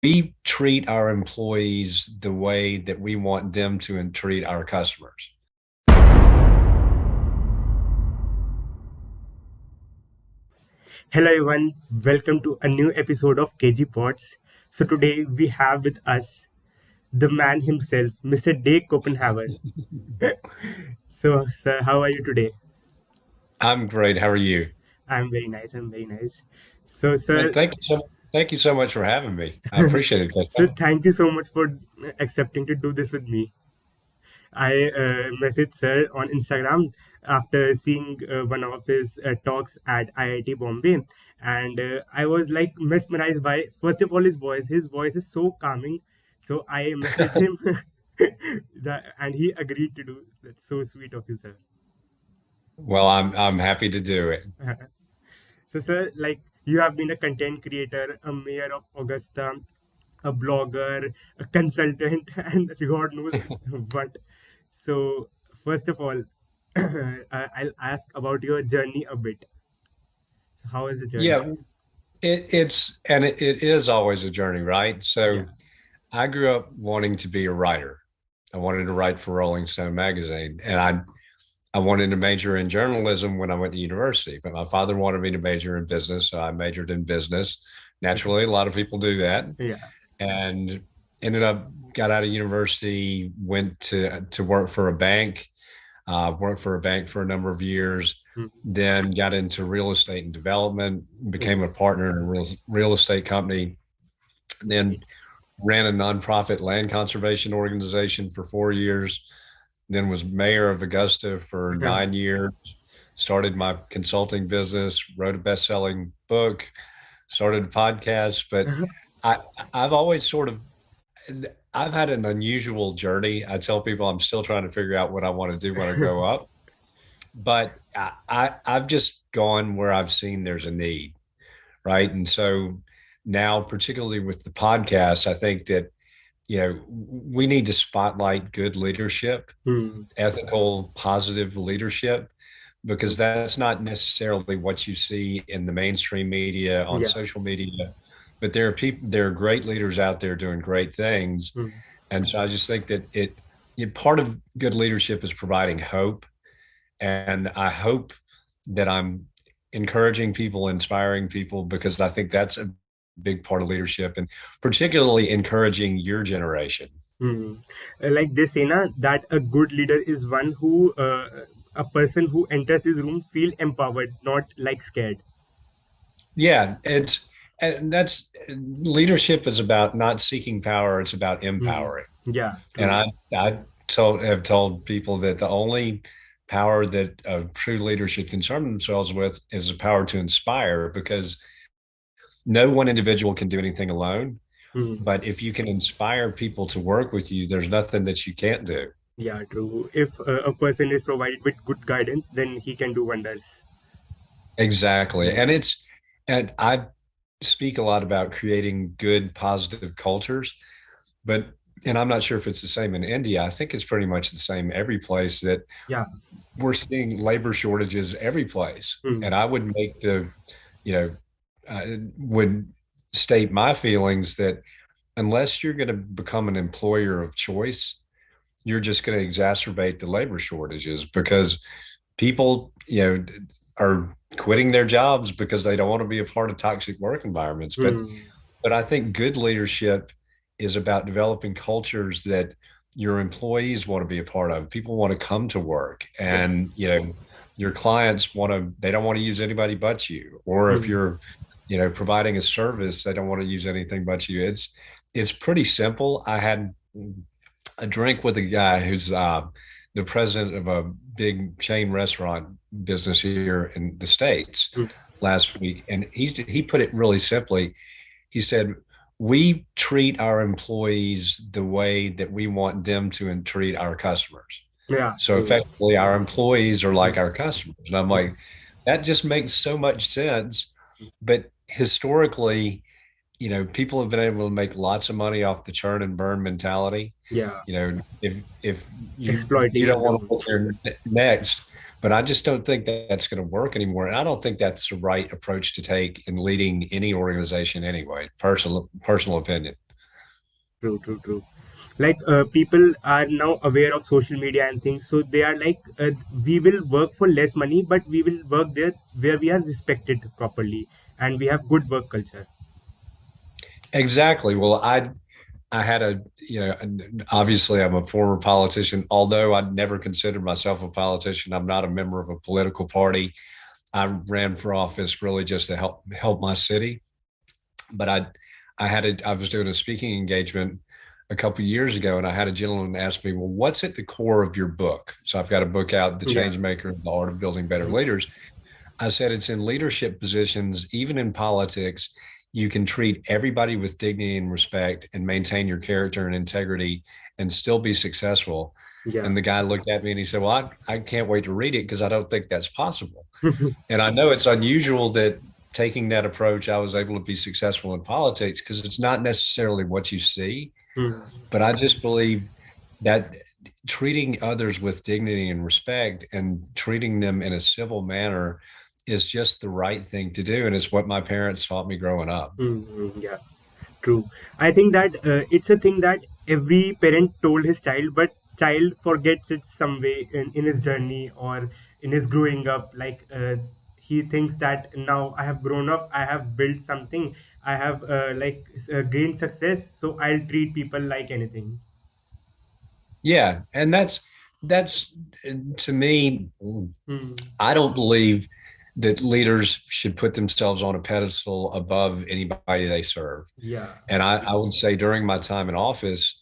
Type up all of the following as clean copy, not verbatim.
we treat our employees the way that we want them to treat our customers. Hello everyone, welcome to a new episode of KG Pods. So today we have with us the man himself, Mr. Dave Copenhaver. So sir, how are you today? I'm great. How are you? I'm very nice. I'm very nice. So sir, Thank you so much for having me. I appreciate it, so Keshav. thank you so much for accepting to do this with me. I messaged sir on Instagram after seeing one of his talks at IIT Bombay, and I was like mesmerized by first of all his voice. His voice is so calming, so I messaged him, and he agreed to do. That's so sweet of you, sir. Well, I'm happy to do it. So, sir, like you have been a content creator, a mayor of Augusta, a blogger, a consultant, and God knows what. So, first of all, I'll ask about your journey a bit. So, how is the journey? Yeah, it is always a journey, right? Yeah. So I grew up wanting to be a writer. I wanted to write for Rolling Stone magazine, and I wanted to major in journalism when I went to university, but my father wanted me to major in business, so I majored in business. Naturally, a lot of people do that, Yeah. and ended up got out of university, went to work for a bank, worked for a bank for a number of years, Mm. then got into real estate and development, became Oh, a partner in a real estate company, then great. ran a nonprofit land conservation organization for 4 years, then was mayor of Augusta for 9 years, started my consulting business, wrote a best-selling book, started a podcast. But I, I've always sort of, I've had an unusual journey. I tell people I'm still trying to figure out what I want to do when I grow up, but I've just gone where I've seen there's a need, right? And so now, particularly with the podcast, I think that we need to spotlight good leadership, Mm. ethical, positive leadership, because that's not necessarily what you see in the mainstream media, on Yeah. social media. But there are great leaders out there doing great things. Mm. And so I just think that part of good leadership is providing hope. And I hope that I'm encouraging people, inspiring people, because I think that's a big part of leadership, and particularly encouraging your generation. Mm. Like they say, na, that a good leader is one who, a person who enters his room feel empowered, not like scared. Yeah, and that's leadership is about not seeking power, it's about Mm. empowering. Yeah, And true. I have told people that the only power that a true leader should concern themselves with is the power to inspire, because no one individual can do anything alone. Mm. But if you can inspire people to work with you, there's nothing that you can't do. Yeah, true. If a person is provided with good guidance, then he can do wonders. Exactly. Mm. And I speak a lot about creating good, positive cultures, but and I'm not sure if it's the same in India. I think it's pretty much the same every place, that Yeah. we're seeing labor shortages every place. Mm. And I would make you know, would state my feelings that unless you're going to become an employer of choice, you're just going to exacerbate the labor shortages, because people, are quitting their jobs because they don't want to be a part of toxic work environments. Mm. But I think good leadership is about developing cultures that your employees want to be a part of. People want to come to work, Yeah. and your clients they don't want to use anybody but you. Or if Mm. you're, providing a service, they don't want to use anything but you. It's pretty simple. I had a drink with a guy who's the president of a big chain restaurant business here in the States Mm. last week. And he put it really simply. He said, we treat our employees the way that we want them to treat our customers. Yeah, So true. effectively, our employees are like Mm. our customers. And I'm Yeah. like, that just makes so much sense. But historically, people have been able to make lots of money off the churn and burn mentality. Yeah. If you Exploiting don't want to everyone. put there next, but I just don't think that that's going to work anymore. And I don't think that's the right approach to take in leading any organization anyway. Personal opinion. True, true, true. Like people are now aware of social media and things, so they are like, we will work for less money, but we will work there where we are respected properly and we have good work culture. Exactly. Well, I had a, obviously I'm a former politician, although I never considered myself a politician. I'm not a member of a political party. I ran for office really just to help my city. But I was doing a speaking engagement a couple of years ago, and I had a gentleman ask me, "Well, what's at the core of your book?" So I've got a book out, "The Yeah. Change Maker: The Art of Building Better Leaders." I said it's in leadership positions, even in politics, you can treat everybody with dignity and respect and maintain your character and integrity and still be successful. Yeah. And the guy looked at me and he said, "Well, I can't wait to read it because I don't think that's possible." And I know it's unusual that taking that approach, I was able to be successful in politics because it's not necessarily what you see, Hmm. but I just believe that treating others with dignity and respect and treating them in a civil manner is just the right thing to do. And it's what my parents taught me growing up. Yeah. True. I think that it's a thing that every parent told his child, but child forgets it some way in his journey or in his growing up. Like he thinks that now I have grown up, I have built something, I have gained success, so I'll treat people like anything. Yeah. And that's to me, Hmm. I don't believe that leaders should put themselves on a pedestal above anybody they serve. Yeah. And I would say during my time in office,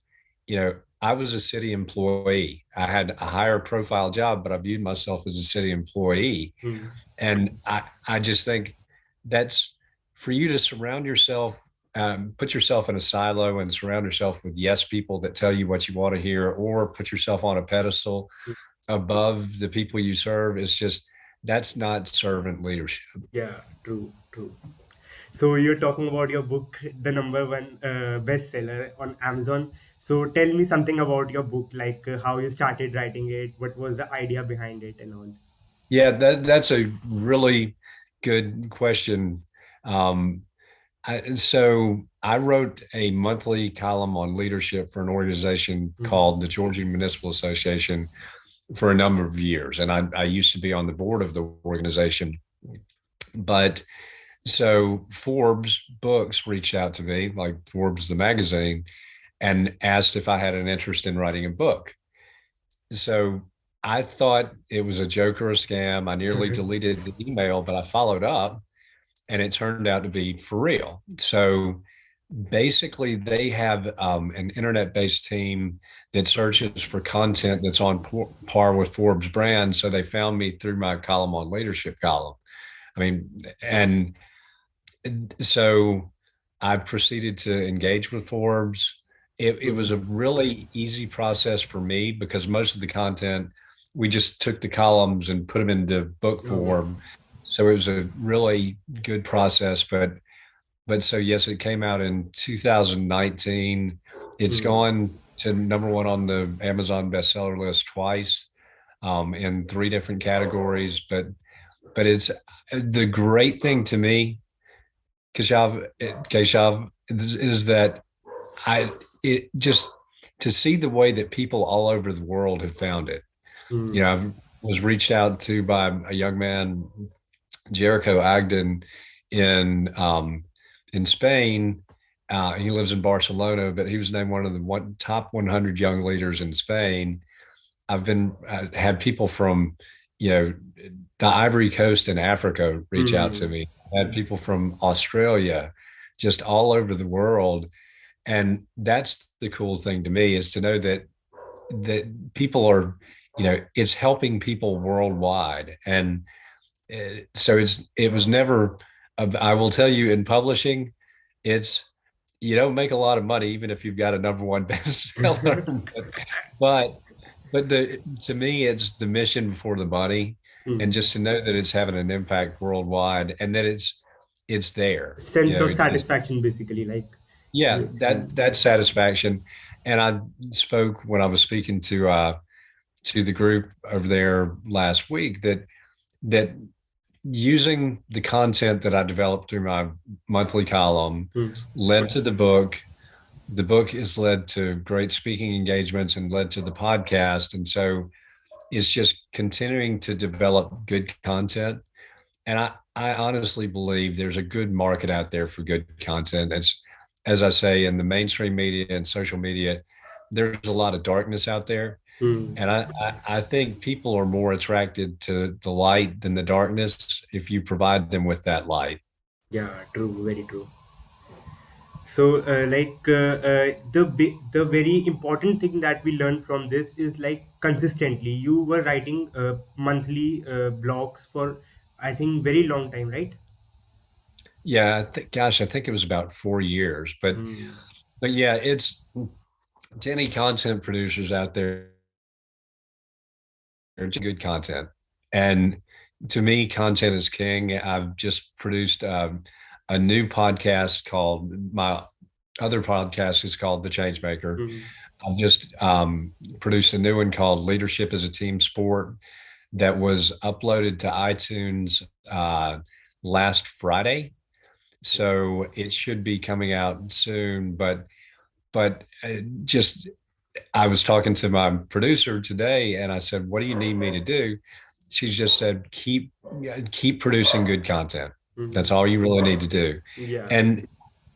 I was a city employee. I had a higher profile job, but I viewed myself as a city employee. Hmm. And I just think that's for you to surround yourself, put yourself in a silo and surround yourself with yes people that tell you what you want to hear, or put yourself on a pedestal above the people you serve. Is just that's not servant leadership. Yeah. True. True. So you're talking about your book, the number one bestseller on Amazon. So tell me something about your book, like how you started writing it, what was the idea behind it, and all. Yeah, that's a really good question. Um, so I wrote a monthly column on leadership for an organization Hmm. called the Georgia Municipal Association for a number of years, and I used to be on the board of the organization. But so Forbes Books reached out to me, like Forbes the magazine, and asked if I had an interest in writing a book. So I thought it was a joke or a scam. I nearly deleted the email, but I followed up and it turned out to be for real. So basically, they have an internet based team that searches for content that's on par with Forbes brand. So they found me through my column on leadership column. I mean, and so I proceeded to engage with Forbes. It was a really easy process for me because most of the content, we just took the columns and put them into book Oh. form. So it was a really good process. But so yes, it came out in 2019. It's Hmm. gone to number one on the Amazon bestseller list twice, in three different categories. But it's the great thing to me, Keshav, is that I it just to see the way that people all over the world have found it. Hmm. I was reached out to by a young man, Jericho Agden, in in Spain. He lives in Barcelona, but he was named one of the top 100 young leaders in Spain. I've been had people from you know the Ivory Coast in Africa reach out to Hmm. me. I had people from Australia, just all over the world, and that's the cool thing to me is to know that people are, it's helping people worldwide, and so it was never. I will tell you, in publishing, it's you don't make a lot of money even if you've got a number one bestseller, but the to me it's the mission before the money, and Hmm. just to know that it's having an impact worldwide and that it's there. Sense of satisfaction, basically, like. Yeah, You, that satisfaction. And I spoke when I was speaking to the group over there last week that using the content that I developed through my monthly column hmm. led to the book, the book has led to great speaking engagements and led to the podcast. And so it's just continuing to develop good content. And I honestly believe there's a good market out there for good content. It's, as I say, in the mainstream media and social media, there's a lot of darkness out there. Hmm. And I think people are more attracted to the light than the darkness if you provide them with that light. Yeah, true, very true. So, the very important thing that we learned from this is like consistently. You were writing monthly blogs for, I think, very long time, right? Yeah, gosh, I think it was about 4 years, Hmm. but yeah, it's to any content producers out there, it's good content. And to me, content is king. I've just produced a new podcast called my other podcast is called The Changemaker. Hmm. I've just produced a new one called Leadership as a Team Sport that was uploaded to iTunes last Friday. So it should be coming out soon, but just I was talking to my producer today and I said, "What do you need me to do?" She's just said, keep producing good content. That's Hmm. all you really need to do. Yeah. And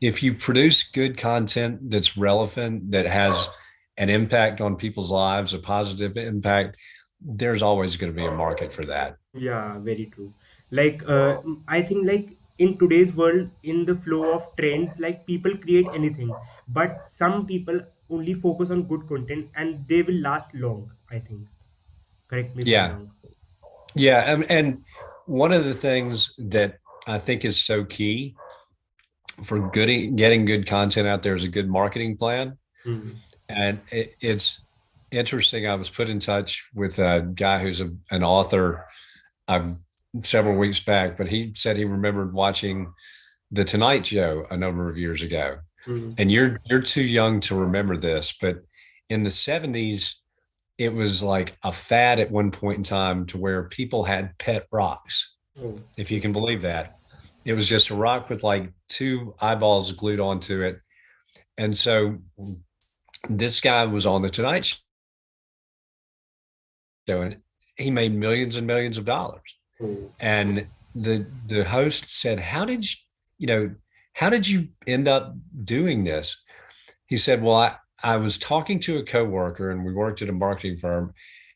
if you produce good content that's relevant, that has an impact on people's lives, a positive impact, there's always going to be a market for that. Yeah, very true. I think like in today's world, in the flow of trends, like people create anything, but some people only focus on good content and they will last long, I think. Correct me if I'm Yeah. wrong. Yeah. And one of the things that I think is so key for getting good content out there is a good marketing plan. Hmm. And it's interesting. I was put in touch with a guy who's an author several weeks back, but he said he remembered watching The Tonight Show a number of years ago. Hmm. And you're too young to remember this, but in the 70s, it was like a fad at one point in time to where people had pet rocks, Oh. if you can believe that. It was just a rock with like two eyeballs glued onto it. And so this guy was on the Tonight Show and he made millions and millions of dollars. Oh. And the host said, you know, how did you end up doing this? He said, well, I was talking to a coworker and we worked at a marketing firm.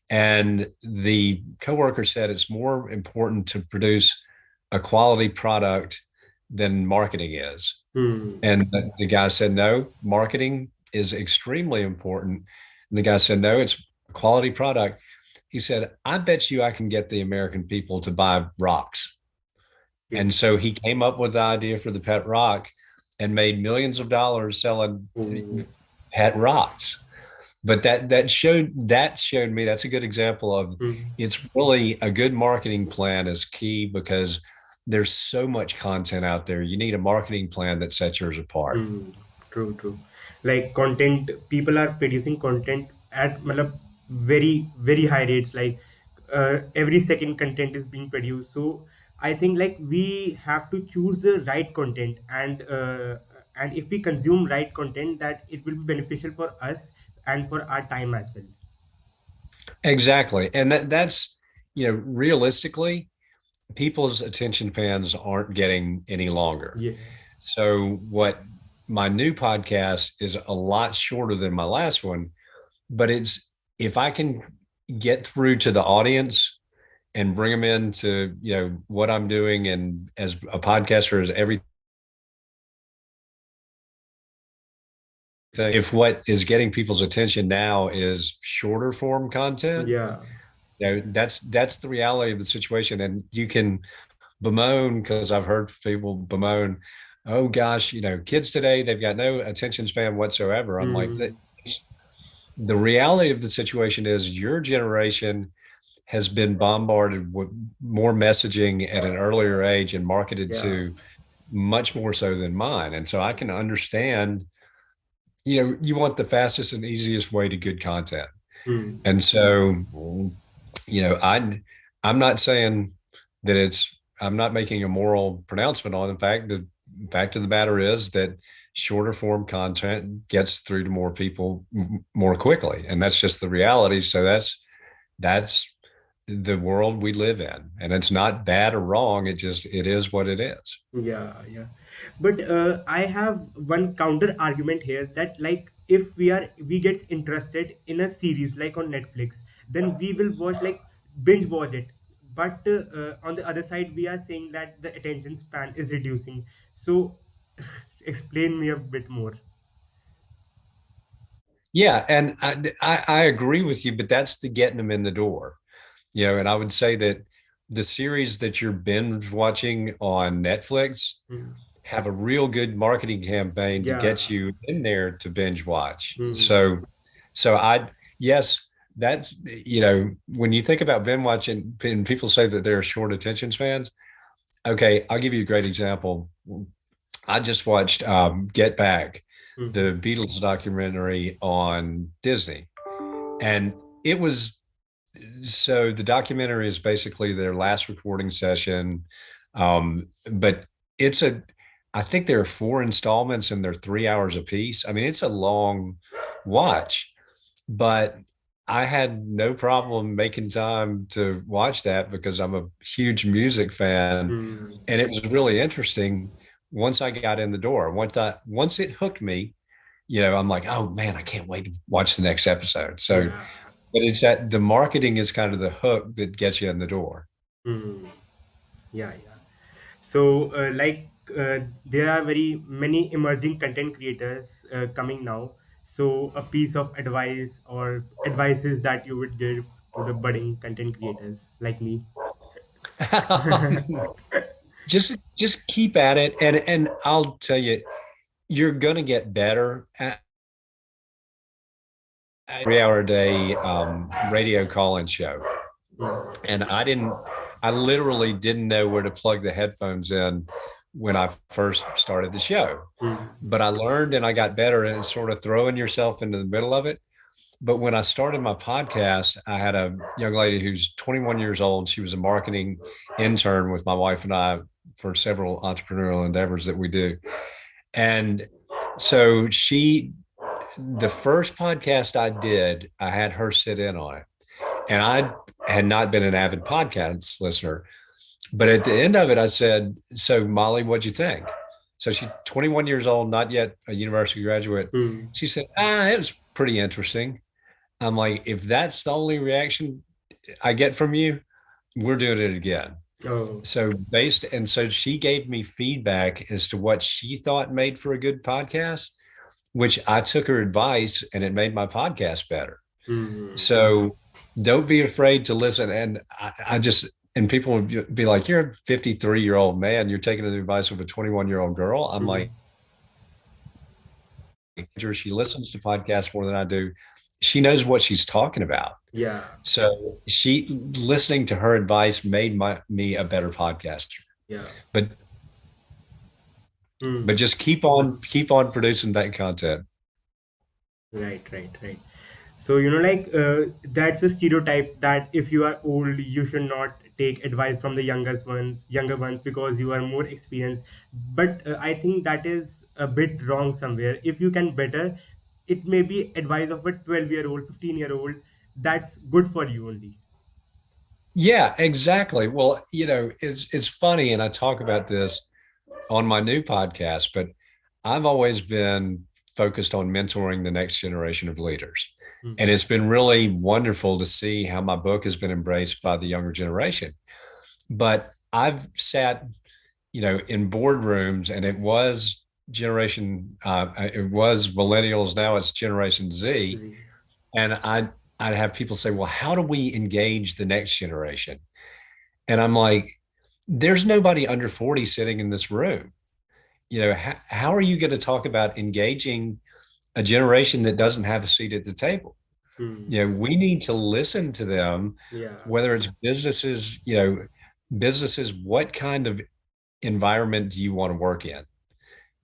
And the coworker said it's more important to produce a quality product than marketing is. Hmm. And the guy said, no, marketing is extremely important. And the guy said, no, it's a quality product. He said, I bet you I can get the American people to buy rocks. Yeah. And so he came up with the idea for the pet rock and made millions of dollars selling Oh. pet rocks. But that showed me that's a good example of Hmm. it's really a good marketing plan is key because there's so much content out there. You need a marketing plan that sets yours apart. Hmm. True, true. Like content, people are producing content at malab, very, very high rates. Like every second content is being produced. So I think like we have to choose the right content, and if we consume right content, that it will be beneficial for us and for our time as well. Exactly. And that's, realistically, people's attention spans aren't getting any longer. Yeah. So what my new podcast is a lot shorter than my last one, but it's if I can get through to the audience and bring them into, what I'm doing and as a podcaster is everything. If what is getting people's attention now is shorter form content, Yeah. that's the reality of the situation. And you can bemoan because I've heard people bemoan, oh gosh, kids today, they've got no attention span whatsoever. I'm like, Hmm. the reality of the situation is your generation has been bombarded with more messaging at an earlier age and marketed Yeah. to much more so than mine. And so I can understand, you want the fastest and easiest way to good content. Hmm. And so, I'm not saying that I'm not making a moral pronouncement on the fact that fact of the matter is that shorter form content gets through to more people more quickly. And that's just the reality. So that's the world we live in. And it's not bad or wrong. It is what it is. Yeah, yeah. But I have one counter argument here that like if we get interested in a series like on Netflix, then we will watch like binge watch it. But on the other side, we are saying that the attention span is reducing. So explain me a bit more. Yeah. And I agree with you, but that's the getting them in the door. And I would say that the series that you're binge watching on Netflix Hmm. have a real good marketing campaign to get Yeah. you in there to binge watch. Hmm. So yes, that's, when you think about binge watching and people say that they're short attention spans. Okay. I'll give you a great example. I just watched Get Back, Hmm. the Beatles documentary on Disney. And it was so the documentary is basically their last recording session. But it's I think there are four installments and they're 3 hours apiece. I mean, it's a long watch, but I had no problem making time to watch that because I'm a huge music fan. Hmm. And it was really interesting once I got in the door. Once it hooked me, I'm like, oh man, I can't wait to watch the next episode. So, Yeah. but it's that the marketing is kind of the hook that gets you in the door. Hmm. Yeah, yeah. So, there are very many emerging content creators coming now. So, a piece of advice or advices that you would give to the budding content creators like me. Just keep at it, and I'll tell you, you're gonna get better at a 3 hour a day radio call-in show. Hmm. And I literally didn't know where to plug the headphones in when I first started the show. Hmm. But I learned and I got better and it's sort of throwing yourself into the middle of it. But when I started my podcast, I had a young lady who's 21 years old. She was a marketing intern with my wife and I for several entrepreneurial endeavors that we do. And so the first podcast I did, I had her sit in on it. And I had not been an avid podcast listener. But at the end of it, I said, so Molly, what'd you think? So she's 21 years old, not yet a university graduate. Hmm. She said, it was pretty interesting. I'm like, if that's the only reaction I get from you, we're doing it again. Oh. So she gave me feedback as to what she thought made for a good podcast, which I took her advice and it made my podcast better. Hmm. So don't be afraid to listen. And and people would be like, you're a 53-year-old man, you're taking the advice of a 21-year-old girl. I'm Hmm. like, she listens to podcasts more than I do. She knows what she's talking about. Yeah. So listening to her advice made me a better podcaster. Yeah. But Hmm. just keep on producing that content. Right, right, right. So, that's a stereotype that if you are old, you should not take advice from the younger ones because you are more experienced. But I think that is a bit wrong somewhere. If you can better, it may be advice of a 12-year-old, 15-year-old. That's good for you only. Yeah, exactly. Well, it's funny, and I talk about this on my new podcast, but I've always been focused on mentoring the next generation of leaders. Hmm. And it's been really wonderful to see how my book has been embraced by the younger generation. But I've sat, in boardrooms and it was millennials, now it's Generation Z. Z. And I'd have people say, well, how do we engage the next generation? And I'm like, there's nobody under 40 sitting in this room. How are you going to talk about engaging a generation that doesn't have a seat at the table? Hmm. We need to listen to them, Yeah. whether it's businesses, what kind of environment do you want to work in?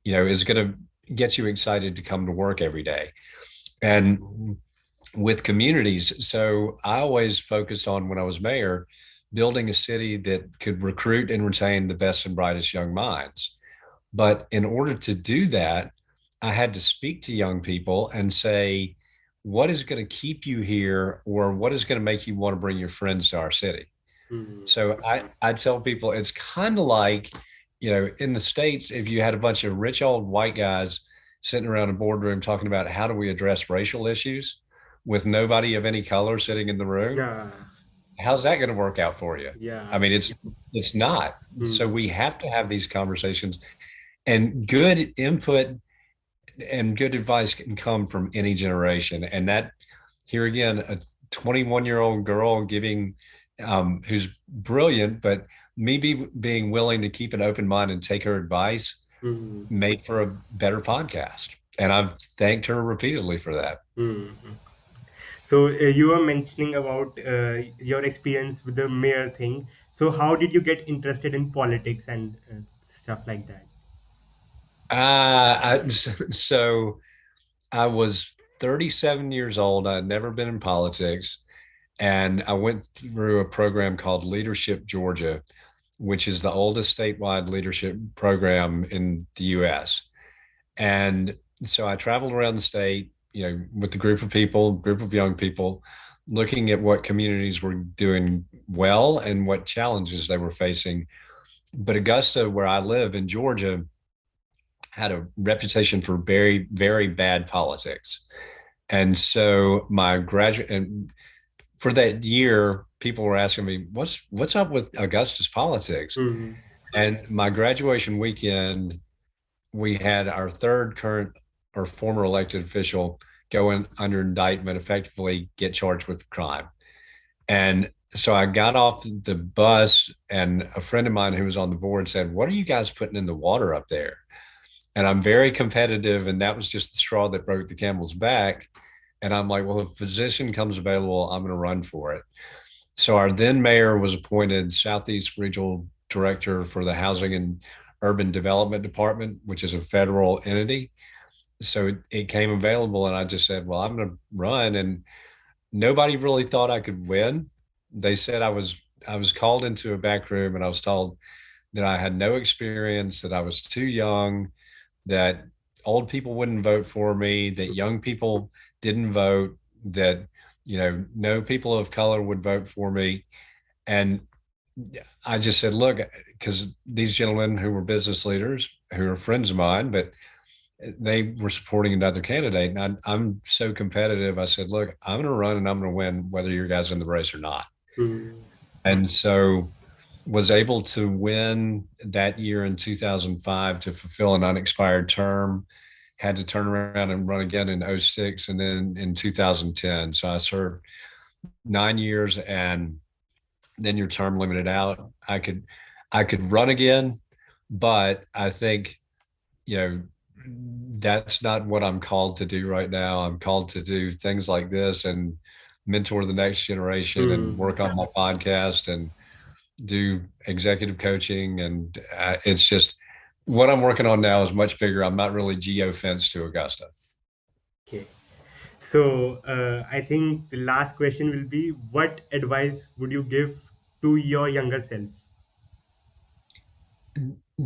Is going to get you excited to come to work every day. And with communities, so I always focused on, when I was mayor, building a city that could recruit and retain the best and brightest young minds. But in order to do that, I had to speak to young people and say, what is going to keep you here, or what is going to make you want to bring your friends to our city? Mm. So I tell people it's kind of like, in the States, if you had a bunch of rich old white guys sitting around a boardroom talking about how do we address racial issues with nobody of any color sitting in the room, Yeah. how's that going to work out for you? I Yeah. mean, it's not. So Mm. we have to have these conversations, and good input and good advice can come from any generation. And that, here again, a 21-year-old girl giving, who's brilliant, but being willing to keep an open mind and take her advice Mm. made for a better podcast. And I've thanked her repeatedly for that. Mm. So you were mentioning about your experience with the mayor thing. So how did you get interested in politics and stuff like that? So I was 37 years old. I'd never been in politics. And I went through a program called Leadership Georgia, which is the oldest statewide leadership program in the US. And so I traveled around the state, with a group of young people, looking at what communities were doing well and what challenges they were facing. But Augusta, where I live in Georgia, had a reputation for very, very bad politics. And so my graduate and for that year, people were asking me, what's up with Augusta's politics? Mm. And my graduation weekend, we had our third current or former elected official go in under indictment, effectively get charged with crime. And so I got off the bus, and a friend of mine who was on the board said, "What are you guys putting in the water up there?" And I'm very competitive, and that was just the straw that broke the camel's back. And I'm like, well, if a position comes available, I'm going to run for it. So our then mayor was appointed Southeast Regional Director for the Housing and Urban Development Department, which is a federal entity. So it came available, and I just said, well, I'm going to run. And nobody really thought I could win. They said I was called into a back room, and I was told that I had no experience, that I was too young, that old people wouldn't vote for me, that young people didn't vote, that no people of color would vote for me. And I just said, look, because these gentlemen who were business leaders, who are friends of mine, but they were supporting another candidate, and I'm so competitive. I said, look, I'm going to run and I'm going to win whether you guys in the race or not. Mm. And so was able to win that year in 2005 to fulfill an unexpired term, had to turn around and run again in '06 and then in 2010. So I served 9 years, and then your term limited out. I could run again, but I think, you know, that's not what I'm called to do right now. I'm called to do things like this and mentor the next generation and Mm. work on my podcast and do executive coaching. And it's just what I'm working on now is much bigger. I'm not really geo-fenced to Augusta. Okay. So I think the last question will be, what advice would you give to your younger self?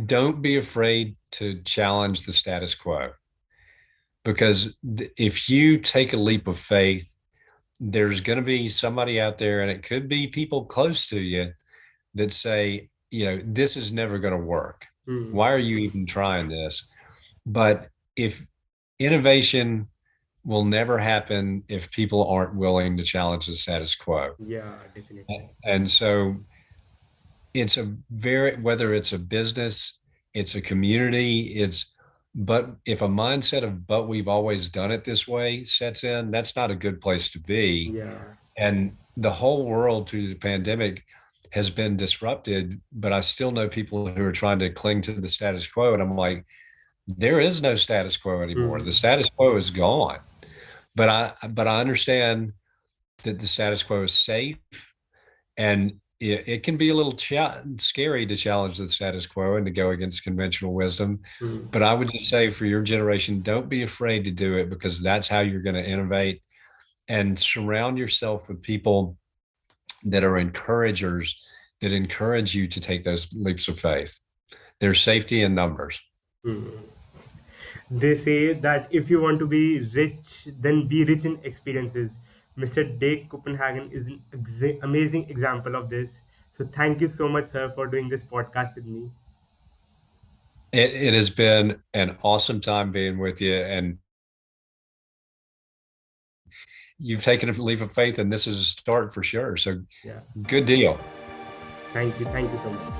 Don't be afraid to challenge the status quo, because if you take a leap of faith, there's going to be somebody out there, and it could be people close to you, that say, this is never going to work. Mm. Why are you even trying this? But if innovation will never happen if people aren't willing to challenge the status quo. Yeah, definitely. And so it's whether it's a business, it's a community, but if a mindset of, but we've always done it this way sets in, that's not a good place to be. Yeah. And the whole world through the pandemic has been disrupted, but I still know people who are trying to cling to the status quo. And I'm like, there is no status quo anymore. The Mm. status quo is gone. But I understand that the status quo is safe, and it can be a little scary to challenge the status quo and to go against conventional wisdom. Mm. But I would just say, for your generation, don't be afraid to do it, because that's how you're going to innovate. And surround yourself with people that are encouragers, that encourage you to take those leaps of faith. There's safety in numbers. They say that if you want to be rich, then be rich in experiences. Mr. Dake Copenhagen is an amazing example of this. So thank you so much, sir, for doing this podcast with me. It has been an awesome time being with you, and you've taken a leap of faith, and this is a start for sure. So Yeah. good deal. Thank you. Thank you so much.